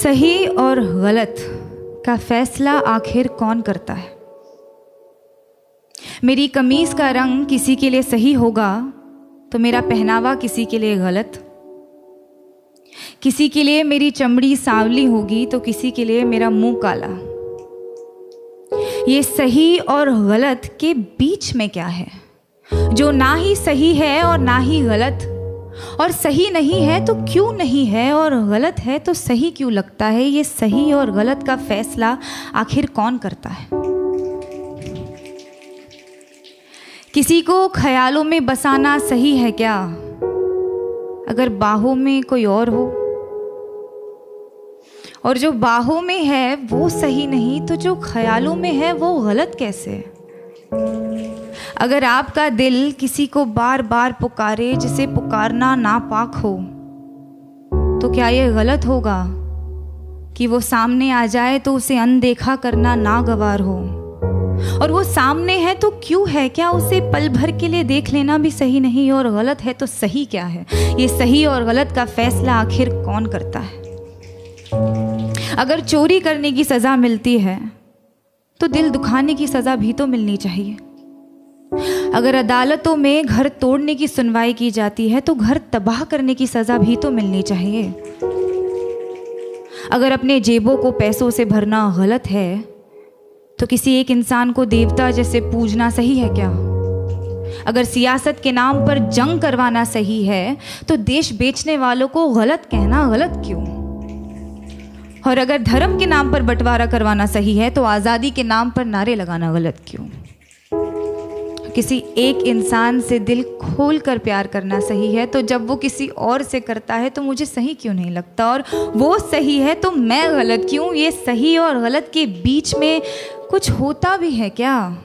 सही और गलत का फैसला आखिर कौन करता है? मेरी कमीज का रंग किसी के लिए सही होगा तो मेरा पहनावा किसी के लिए गलत, किसी के लिए मेरी चमड़ी सांवली होगी तो किसी के लिए मेरा मुंह काला। ये सही और गलत के बीच में क्या है, जो ना ही सही है और ना ही गलत, और सही नहीं है तो क्यों नहीं है, और गलत है तो सही क्यों लगता है? ये सही और गलत का फैसला आखिर कौन करता है? किसी को ख्यालों में बसाना सही है क्या, अगर बाहों में कोई और हो? और जो बाहों में है वो सही नहीं तो जो ख्यालों में है वो गलत कैसे? अगर आपका दिल किसी को बार बार पुकारे जिसे पुकारना नापाक हो, तो क्या ये गलत होगा कि वो सामने आ जाए तो उसे अनदेखा करना नागवार हो? और वो सामने है तो क्यों है? क्या उसे पल भर के लिए देख लेना भी सही नहीं? और गलत है तो सही क्या है? ये सही और गलत का फैसला आखिर कौन करता है? अगर चोरी करने की सजा मिलती है तो दिल दुखाने की सजा भी तो मिलनी चाहिए। अगर अदालतों में घर तोड़ने की सुनवाई की जाती है तो घर तबाह करने की सजा भी तो मिलनी चाहिए। अगर अपने जेबों को पैसों से भरना गलत है तो किसी एक इंसान को देवता जैसे पूजना सही है क्या? अगर सियासत के नाम पर जंग करवाना सही है तो देश बेचने वालों को गलत कहना गलत क्यों? और अगर धर्म के नाम पर बंटवारा करवाना सही है तो आज़ादी के नाम पर नारे लगाना गलत क्यों? किसी एक इंसान से दिल खोल कर प्यार करना सही है तो जब वो किसी और से करता है तो मुझे सही क्यों नहीं लगता? और वो सही है तो मैं गलत क्यों? ये सही और गलत के बीच में कुछ होता भी है क्या?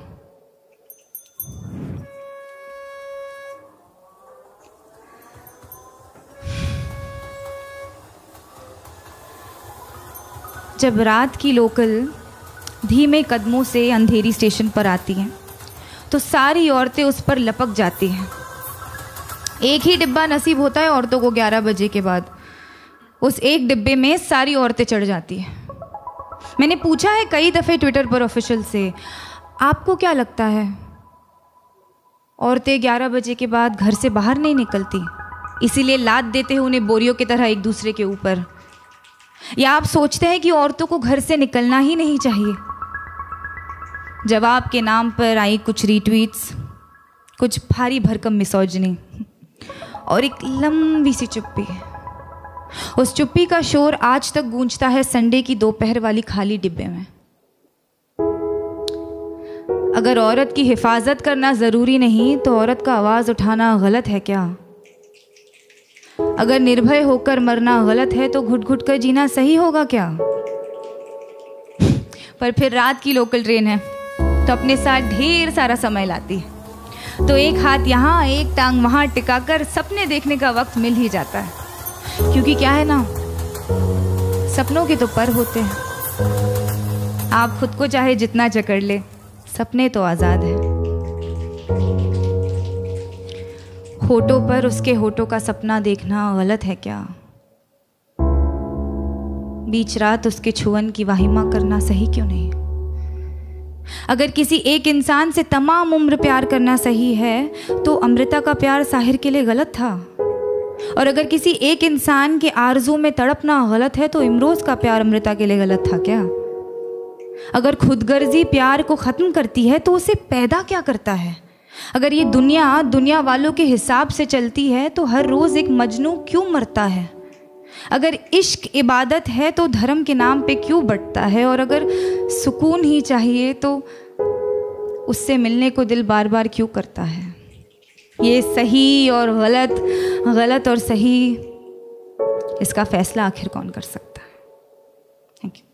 जब रात की लोकल धीमे कदमों से अंधेरी स्टेशन पर आती हैं तो सारी औरतें उस पर लपक जाती हैं। एक ही डिब्बा नसीब होता है औरतों को 11 बजे के बाद। उस एक डिब्बे में सारी औरतें चढ़ जाती हैं। मैंने पूछा है कई दफ़े ट्विटर पर ऑफिशियल से, आपको क्या लगता है औरतें 11 बजे के बाद घर से बाहर नहीं निकलती, इसीलिए लाद देते हैं उन्हें बोरियों की तरह एक दूसरे के ऊपर? या आप सोचते हैं कि औरतों को घर से निकलना ही नहीं चाहिए? जवाब के नाम पर आई कुछ रीट्वीट्स, कुछ भारी भरकम मिसोजिनी और एक लंबी सी चुप्पी। उस चुप्पी का शोर आज तक गूंजता है संडे की दोपहर वाली खाली डिब्बे में। अगर औरत की हिफाजत करना ज़रूरी नहीं तो औरत का आवाज़ उठाना गलत है क्या? अगर निर्भय होकर मरना गलत है तो घुट घुट कर जीना सही होगा क्या? पर फिर रात की लोकल ट्रेन है तो अपने साथ ढेर सारा समय लाती है, तो एक हाथ यहाँ एक टांग वहाँ टिकाकर सपने देखने का वक्त मिल ही जाता है। क्योंकि क्या है ना, सपनों के तो पर होते हैं। आप खुद को चाहे जितना जकड़ ले, सपने तो आज़ाद है। होठों पर उसके होठों का सपना देखना गलत है क्या? बीच रात उसके छुअन की वाहिमा करना सही क्यों नहीं? अगर किसी एक इंसान से तमाम उम्र प्यार करना सही है तो अमृता का प्यार साहिर के लिए गलत था। और अगर किसी एक इंसान के आरज़ू में तड़पना गलत है तो इमरोज का प्यार अमृता के लिए गलत था क्या? अगर खुदगर्जी प्यार को ख़त्म करती है तो उसे पैदा क्या करता है? अगर ये दुनिया वालों के हिसाब से चलती है तो हर रोज़ एक मजनू क्यों मरता है? अगर इश्क इबादत है तो धर्म के नाम पे क्यों बंटता है? और अगर सुकून ही चाहिए तो उससे मिलने को दिल बार बार क्यों करता है? ये सही और गलत, गलत और सही, इसका फैसला आखिर कौन कर सकता है? Thank you.